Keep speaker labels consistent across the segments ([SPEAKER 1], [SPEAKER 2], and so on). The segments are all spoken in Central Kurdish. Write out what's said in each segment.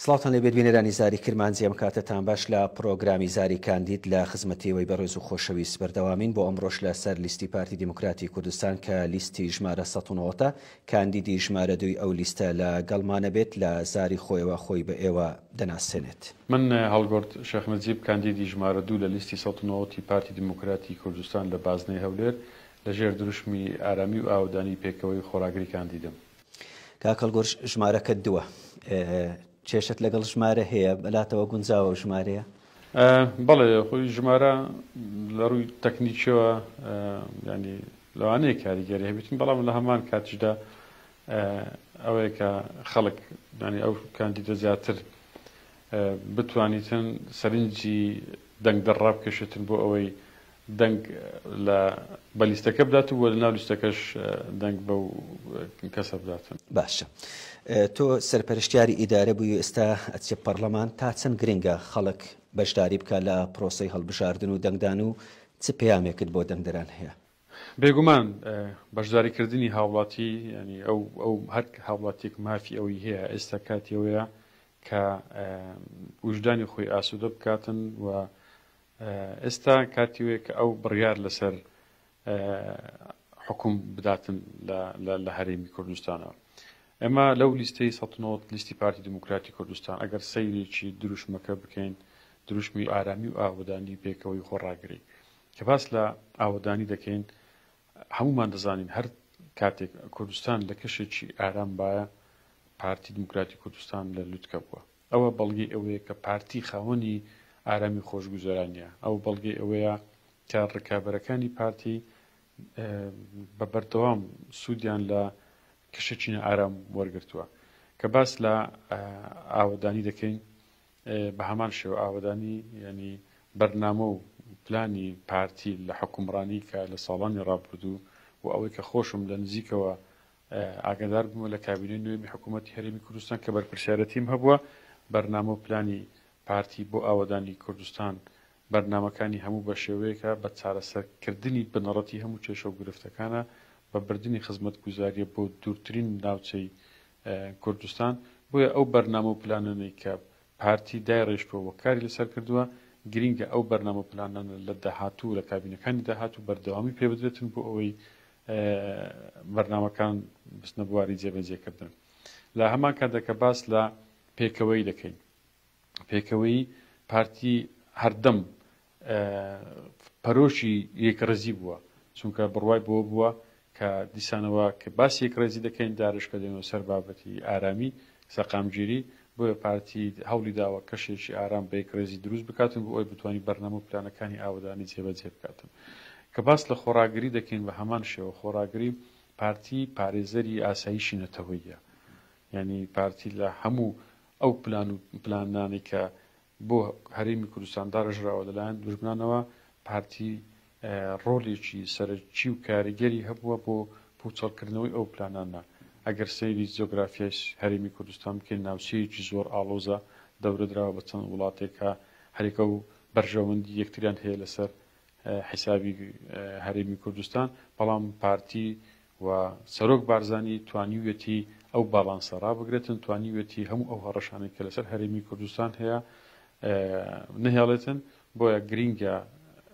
[SPEAKER 1] سڵاتان لێبێت بینەرانی زاری کرمانجی ئەم کاتتان باش لە پرۆگرامی زاری کاندید لە خزمەتیەوەی بەڕێز و خۆشەویست بەردەوامین بۆ ئەمڕۆژ لەسەر لیستی پارتی دیموکراتی کوردستان کە لیستی ژمارە ١٩ کاندیدی ژمارە 2 ئەو لیستە لە گەڵمانە بێت لە زاری خۆیەوە خۆی بە ئێوە دەناسێنێت.
[SPEAKER 2] من هەڵگۆرد شێخ نەجیب کاندیدی ژمارە 2 لە لیستی ١٩ پارتی دیموکراتی کوردستان لە بازنەی هەولێر لەژێر دروشمی ئارامی و ئاودانی پێکەوەی خۆراگری کاندیدم.
[SPEAKER 1] کاکەڵگۆر ژمارەکە 2 کێشت لەگەڵ ژمارە هەیە بەلاتەوە گونجاوە ژمارەیە؟
[SPEAKER 2] بەڵێ خۆی ژمارە لە ڕووی تەکنیکیەوە ینی لەوانەیە کاریگەری هەبێتن، بەڵام لە هەمان کاتیشدا ئەوەیە کە خەڵک ینی ئەو کاندیدە زیاتر بتوانیتن سەرنجی دەنگ دەڕا بکەشێتن بۆ ئەوەی دەنگ لە بەلیستەکە بدات و لە ناو لیستەکەش دەنگ بەو کەسە بداتن.
[SPEAKER 1] باشە. تۆ سەرپەرشتیاری ئیدارە بووی ئێستا ئەچێ پەرلەمان تا چەند گرنگە خەڵک بەشداری بکە لە پرۆسەی هەڵبژاردن و دەنگدان و چ پەیامێکت بۆ دەنگدەران هەیە؟
[SPEAKER 2] بێگومان بەشداریکردنی هاوڵاتی ینی ئەو هەر هاوڵاتێک مافی ئەوی هەیە ئێستا کاتیەوەیە کە وجدانی خۆی ئاسوودە بکاتن و ئێستا کاتیوەیە کە ئەو بڕیار لەسەر حکوم بداتن لە هەرێمی کوردستانەوە. ئەمە لەو لیستەی ١٩ لیستی پارتی دیموکراتی کوردستان ئەگەر سەیرێکی دروشمەکە بکەین، دروشمی ئارامی و ئاودانی پێکەوەی خۆڕاگری کە باس لە ئاودانی دەکەین، هەمومان دەزانین هەر کاتێک کوردستان لە کەشێکی ئارام باە پارتی دیموکراتی کوردستان لە لوتکە بووە. ئەوە بەڵگەی ئەوەیە کە پارتی خاوەنی ئارامی خۆشگوزەرانیە، ئەو بەڵگەی ئەوەیە کە ڕکابەرەکانی پارتی بە بەردەوام سوودیان لە کەشێکی ئارام وەرگرتووە. کە باس لە ئاودانی دەکەین، بە هەمان شێوە ئاودانی ینی بەرنامە و پلانی پارتی لە حکومڕانی کە لە ساڵانی ڕابردوو و ئەوەی کە خۆشم لە نزیکەوە ئاگادار بوومە لە کابینەی نوێمی حکوومەتی هەرێمی کوردستان کە بەرپرسیارەتیم هەبووە، بەرنامە و پلانی پارتی بۆ ئاودانی کوردستان بەرنامەکانی هەموو بە شێوەیەکە بە چارەسەرکردنی بنەڕەتی هەموو کێشە و گرفتەکانە بە بردننی خزمەت گوزاریە بۆ دوورترین ناوچەی کوردستان. بۆیە ئەو بەرنامە و پلانانەی کە پارتی دای ڕێژکۆوە کاری لەسەر کردووە، گرینگە ئەو بەرنامە پلانانە لە داهاتوو لە کابینەکانی داهاتوو بەردەوامی پێ بدرێتن بۆ ئەوەی بەرنامەکان بستنە بواری جێبەجێکردن. لە هەمان کاتێکە باس لە پێکەوەی دەکەین، پێکەوەی پارتی هەردەم پەرۆشی یەکڕێزی بووە، چونکە بڕوای بۆ بووە کە دیسانەوە کە باسی یەکڕێزی دەکەین دارشکە دێنەوە سەر بابەتی ئارامی سەقامگیری، بۆیە پارتی هەوڵی داوە کەشێکی ئارام بە یەکڕێزی دروست بکاتن بۆ ئەوی بتوانانی بەرنامە و پلانەکانی ئاودانی جێبەجێ بکاتن. کە باس لە خۆراگری دەکەین بە هەمان شێوە خۆراگری پارتی پارێزەری ئاسایشی نەتەوەییە، یعنی پارتی لە هەموو ئەو پلانانی کە بۆ هەرێمی کوردستان داڕژراوە لەلایەن دوژمنانەوە پارتی ڕۆڵێکی سەرچی و کاریگەری هەبووە بۆ پوچەڵکردنەوەی ئەو پلانانە. ئەگەر سەیری جیۆگرافیای هەرێمی کوردستان بکەین، ناوچەیەکی زۆر ئاڵۆزە دەورەدراوە بە چەند وڵاتێکە هەرێکە و بەرژەوەندی یەکتریان هەیە لەسەر حیسابی هەرێمی کوردستان، بەڵام پارتی و سەرۆک بارزانی توانیوێتی ئەو باڵانسە ڕابگرێتن، توانیوێتی هەموو ئەو هەڕەشانێک کە لەسەر هەرێمی کوردستان هەیە نەهێڵێتن. بۆیە گرینگە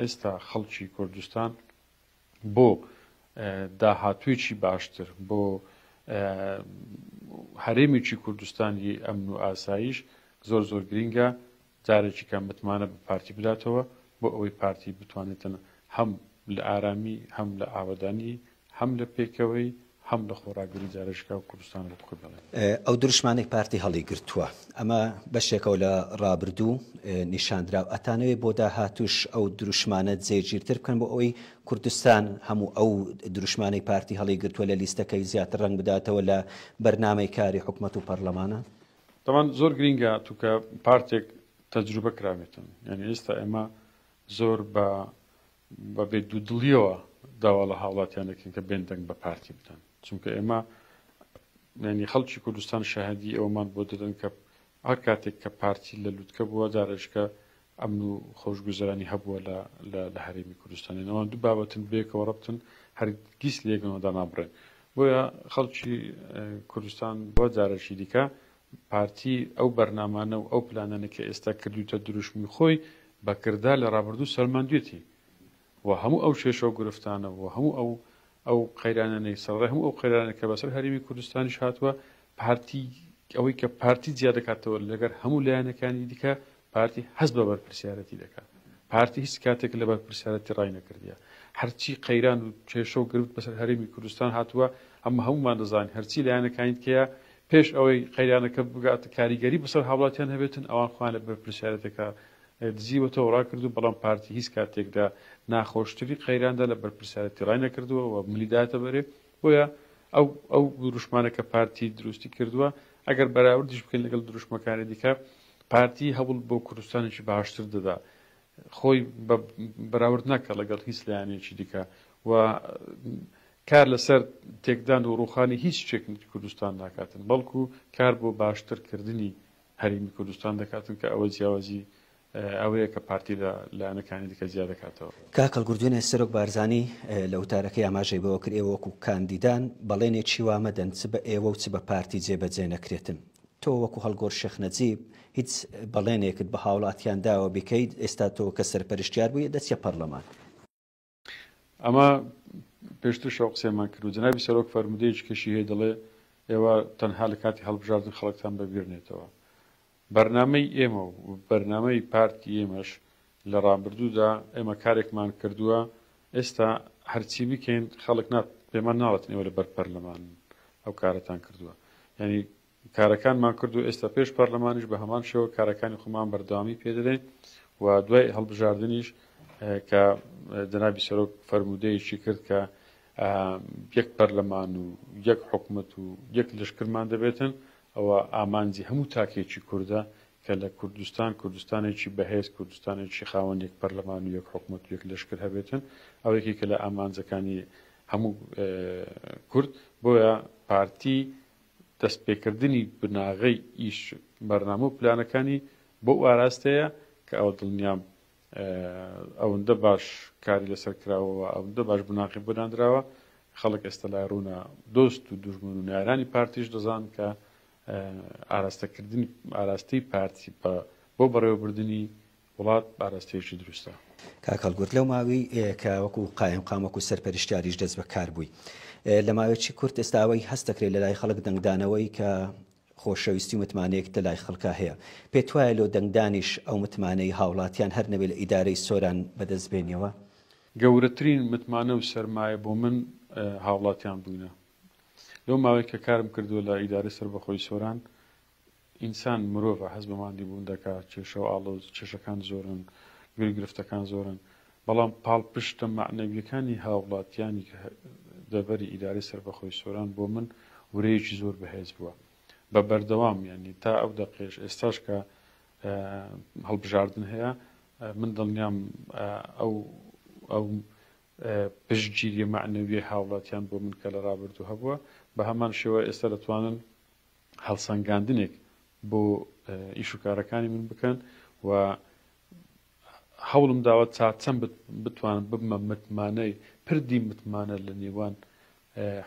[SPEAKER 2] ئێستا خەڵکی کوردستان بۆ داهاتوویەکی باشتر، بۆ هەرێمێکی کوردستانی ئەمن و ئاسایش زۆر زۆر گرینگە جارێکی کە متمانە بە پارتی بداتەوە بۆ ئەوەی پارتی بتوانێتن هەم لە ئارامی، هەم لە ئاودانی، هەم لە پێکەوەی، هەم لە خۆراگری جارێشکا و کوردستان لە بکوت بڵێن.
[SPEAKER 1] ئەو دروشمانێک پارتی هەڵی گرتووە، ئەمە بەشێکەوە لە ڕابردوو نیشاندراو. ئەتانەوێت بۆ داهاتوش ئەو دروشمانە جێگیرتر بکەن بۆ ئەوەی کوردستان هەموو ئەو دروشمانەی پارتی هەڵی گرتووە لە لیستەکەی زیاتر ڕەنگ بداتەوە لە بەرنامەی کاری حکوومەت و پەرلەمانە؟
[SPEAKER 2] تەمان زۆر گرینگە تووکە پارتێک تەجروبە کراوێتن، یعنی ئێستا ئێمە زۆر بە بێدوودڵیەوە داوا لە هاوڵاتیان دەکەین کە بێن دەنگ بە پارتی بدەن، چونکە ئێمە ینی خەڵکی کوردستان شاهدی ئەومان بۆ دەدەن کە هەر کاتێک کە پارتی لە لوتکە بووە جارێشکە ئەمن و خۆشگوزەرانی هەبووە لە هەرێمی کوردستانی. ئەوان دوو بابەتن بێکەوە ڕەبتن هەرگیز لێگەنەوە دانابڕێن. بۆیە خەڵکی کوردستان بۆ جارێکی دیکە پارتی ئەو بەرنامانە و ئەو پلانانە کە ئێستا کردوتە دروشمی خۆی بەکردا لە ڕابردوو سەلماندوێتی و هەموو ئەو شێشە و گرفتانە و هەموو ئەو قەیرانانەی سەڕێ هەموو ئەو قەیرانە کە بەسەر هەرێمی کوردستانیش هاتووە پارتی ئەوەی کە پارتی جیا دەکاتەوە لەگەر هەموو لایەنەکانی دیکە پارتی هەست بە بەرپرسیارەتی دەکات پارتی هیچ کاتێک لە بەرپرسیارەتی ڕای نەکردیە هەرچی قەیران و کێشە و گرفت بەسەر هەرێمی کوردستان هاتووە ئەمە هەمومان دەزانین هەرچی لایەنەکانی کەیە پێش ئەوەی قەیرانەکە بگات کاریگەری بەسەر هاوڵاتیان هەبێتن ئەوان خوان لە بەرپرسیارەتەکە دزیوەتەوە ڕاکردو بەڵام پارتی هیچ کاتێکدا ناخۆشتری قەیراندا لە بەرپرسیارەتی ڕای نەکردووە و ملیداتە بەرێ بۆیە ئەو دروشمانەکە پارتی دروستی کردووە ئەگەر بەراوردیش بکەین لەگەڵ دروشمەکانی دیکە پارتی هەوڵ بۆ کوردستانێکی باشتر دەدا خۆی بەراورد ناکە لەگەڵ هیچ لایەنێکی دیکە و کار لەسەر تێکدان و ڕوخانی هیچ شتێکی کوردستان ناکاتن بەڵکو کار بۆ باشترکردنی هەرێمی کوردستان دەکاتن کە ئەوە جیاوازی ئەوەیە کە پارتی لە لایەنەکانی دیکە زیاد دەکاتەوە
[SPEAKER 1] کاکەڵ گوردوێنێ سەرۆک بارزانی لە وتارەکەی ئاماژەی بەوە کرد ئێوە وەکو کاندیدان بەڵێنێکی وامەدەن چ بە ئێوە و چ بە پارتی جێبەجێ نەکرێتن تۆ وەکو هەڵگۆڕ شێخ نەجیب هیچ بەڵێنێکت بە هاوڵاتیان داوە بکەیت ئێستا تۆ کە سەرپەرشتیار بوویە دەچیە پەرلەمان
[SPEAKER 2] ئەمە پێشتر شەو قسەمان کرد و جەنابی سەرۆک فەرمودەیەکی کەشی هەیە دەڵێ ئێوە تەنها لە کاتی هەڵبژاردن خەڵکتان بەبیرنێتەوە بەرنامەی ئێمە و بەرنامەی پارتی ئێمەش لە ڕابردوودا ئێمە کارێکمان کردووە ئێستا هەرچی بکەین خەڵک پێمان ناڵێتن ئێوە لە بەر پەرلەمان ئەو کارەتان کردووە یعنی کارەکانمان کردو ئێستا پێش پەرلەمانیش بە هەمان شێوە کارەکانی خۆمان بەردەوامی پێدەدەین و دوای هەڵبژاردنیش کە جەنابی سەرۆک فەرمودەیەکی کرد کە یەک پەرلەمان و یەک حکومەت و یەک لەشکرمان دەبێتن ئەوە ئامانجی هەموو تاکێکی کووردە کە لە کوردستانێکی بەهێز کوردستانێکی خاوەن یەک پەرلەمان و یەک حکومەت و یەک لەشکر هەبێتن ئەوەیەکی کە لە ئامانجەکانی هەموو کورد بۆیە پارتی دەستپێکردنی بناغەی ئیش بەرنامە و پلانەکانی بۆ ئاراستەیە کە ئەو دڵنیام ئەوەندە باش کاری لەسەر کراوەوە ئەوەندە باش بناغی بۆدانراوە خەڵک ئێستا لای ڕوونا دۆست و دوژمن و نارانی پارتیش دەزان کە ئاراستەکردنی ئاراستەی پارتی بۆ بەڕێوەبردننی وڵات ئاراستەیەکی دروستە
[SPEAKER 1] کاکەڵ گوت لەو ماوەی کە وەکو قایم قامەک و سەرپەرشتیاریش دەست بەکار بووی لە ماوەیەکی کورت ئێستاوەی هەست دەکرێت لە لای خەڵک دەنگدانەوەی کە خۆشەویستی و متمانەیەک لە لای خەڵکا هەیە پێت وایە لۆ دەنگدانیش ئەو متمانەی هاوڵاتیان هەر نەبێت لە ئیدارەی سۆران بەدەست بێنیەوە
[SPEAKER 2] گەورەترین متمانە و سەرمایە بۆ من هاوڵاتیان بووینە لەو ماوەی کە کارم کردووە لە ئیدارەی سەربەخۆی سۆران ئینسان مرۆڤە حەز بەماندی بوون دەکات کێشە و ئاڵۆز کێشەکان زۆرن گرفتەکان زۆرن بەڵام پاڵپشتە معنەویەکانی هاوڵاتیانی دەبەری ئیدارەی سەربەخۆی سۆران بۆ من ورەیەکی زۆر بەهێز بووە بە بەردەوام یعنی تا ئەو دەقێش ئێستاش کە هەڵبژاردن هەیە من دڵنیام ئەو پشتگیری معنەوی هاوڵاتیان بۆ من کە لە ڕابردوو هەبووە بە هەمان شێوە ئێستا دەتوانن هەڵسەنگاندنێک بۆ ئیش و کارەکانی من بکەن و هەوڵم داوە چەند بتوانم ببمە متمانەی پردی متمانە لە نێوان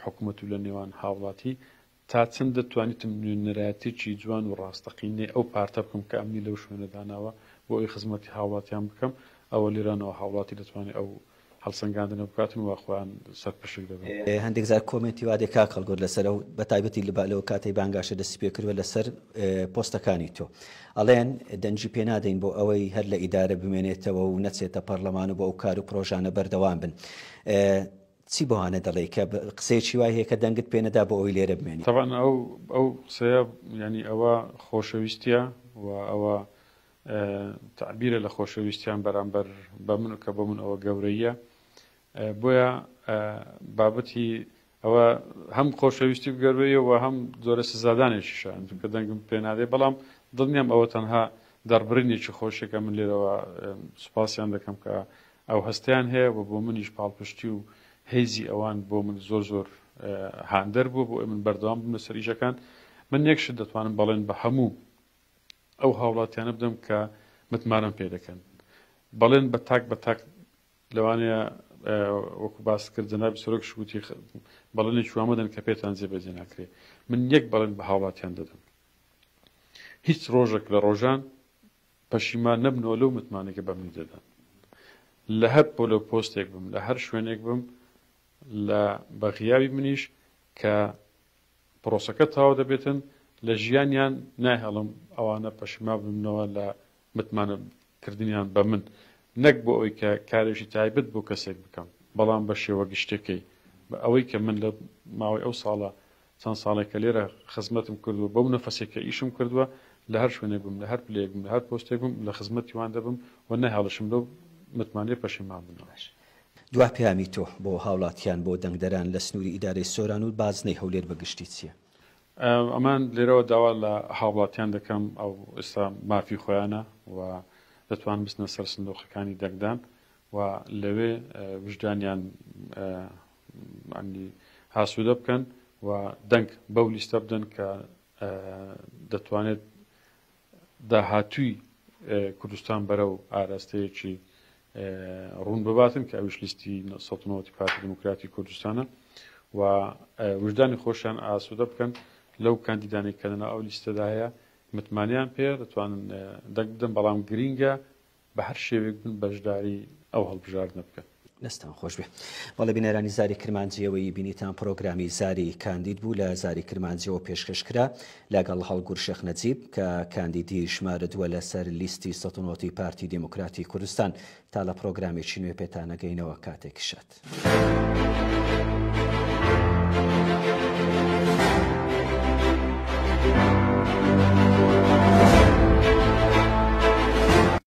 [SPEAKER 2] حکوومەت و لە نێوان هاوڵاتی تا چەند دەتوانیتم نوێنەرایەتێکی جوان و ڕاستەقینەی ئەو پارتە بکەم کە ئەمنی لەو شوێنەداناوە بۆ ئەوی خزمەتی هاوڵاتیان بکەم ئەوە لێرانەوە هاوڵاتی دەتوانێت ئەو هەڵسەنگاندنە بکاتن و خۆیان سەرپشک دەبێت
[SPEAKER 1] هەندێک زار کۆمنتی وادێک کاکەڵ گۆر لەسەر و بە تایبەتی لەو کاتەی بانگاشە دەستی پێ کردوە لەسەر پۆستەکانی تۆ ئەڵێن دەنجی پێ نادەین بۆ ئەوەی هەر لە ئیدارە بمێنێتەوە و نەچێتە پەرلەمان و بۆ ئەو کار و پرۆژانە بەردەوام بن چی بۆوانە دەڵێ کە قسەیەکی وای هەیە کە دەنگت پێ نەدا بۆ ئەوی لێرە بمێنی
[SPEAKER 2] طبعا ئەو قسەیە ینی ئەوە خۆشەویستیە و ئەوە تعبیرە لە خۆشەویستیان بەرامبەر بە من کە بۆ من ئەوە گەورەیە بۆیە بابەتی ئەوە هەم خۆشەویستی بگەروەیە و هەم زۆرە سزادانێکیشە کە دەنگم پێ نادێ بەڵام دڵنیام ئەوە تەنها دەربڕینێکی خۆشێکە من لێرەوە سوپاسیان دەکەم کە ئەو هەستیان هەیە و بۆ منیش پاڵپشتی و هێزی ئەوان بۆ من زۆر هاندەر بوو بۆ من بەردەوام بم لەسەر ئیشەکان من یەکشت دەتوانم بەڵێن بە هەموو ئەو هاوڵاتیانە بدەم کە متمانەم پێ دەکەن بەڵێن بە تاک لەوانەیە وەکو باس کرد جەنابی سەرۆک شووتی بەڵێنێکی وامەدەن کە پێتان جێبەجێ ناکرێت من یەک بەڵێن بە هاوڵاتیان دەدەم هیچ ڕۆژێک لە ڕۆژان پەشیمان نەبنەوە لەو متمانێکە بە منی دەدەن لە هەر پۆلۆ پۆستێک بم لە هەر شوێنێک بم لە بەغیاوی منیش کە پرۆسەکە تاوا دەبێتن لە ژیانیان ناهێڵم ئەوانە پەشیما ببنەوە لە متمانەکردنیان بە من نەک بۆ ئەوەی کە کارێکی تایبەت بۆ کەسێک بکەم بەڵام بە شێوە گشتەکەی بە ئەوەی کە من لە ماوەی ئەو ساڵە چەند ساڵێکە لێرە خزمەتم کردووە بەو نەفەسێکە ئیشم کردووە لە هەر شوێنێک بم لە هەر پلەیەک بم لە هەر پۆستێک بم لە خزمەتی وان دەبم و نەهێڵشم لەو متمانەی پەشیمان بنەوە.
[SPEAKER 1] دوا پەیامی تۆ بۆ هاوڵاتیان بۆ دەنگدەران لە سنووری ئیدارەی سۆران و بازنەی هەولێر بەگشتی چییە؟
[SPEAKER 2] ئەمان لێرەوە داوا لە هاوڵاتیان دەکەم ئەو ئێستا مافی خۆیانە و دەتوان بستنە سەر سندۆقەکانی دەنگدان و لەوێ وجدانیان هاسوودە بکەن و دەنگ بەو لیستە بدەن کە دەتوانێت داهاتووی کوردستان بەرە و ئاراستەیەکی ڕوون بباتن کە ئەوش لیستی 1990 پارتی دموکراتی کوردستانە و وجدانی خۆشیان ئاسوودە بکەن لەو کاندیدانێک کە لەناو ئەو لیستەدایە متمانیان پێ دەتوانن دەنگ بدەن بەڵام گرینگە بە هەر شێوێک بن بەشداری ئەو هەڵبژاردنە بکەن.
[SPEAKER 1] دەستان خۆش بێ. بەڵێ بینەرانی زاری کرمانجیەوەی بینیتان پرۆگرامی زاری کاندید بوو لە زاری کرمانجیەوە پێشکەشکرا لەگەڵ هەڵگور شێخ نەجیب کە کاندیدی ژمارە دووە لەسەر لیستی 1990 پارتی دموکراتی کوردستان تا لە پرۆگرامێکی نوێ پێتانەگەینەوە کاتێک شات.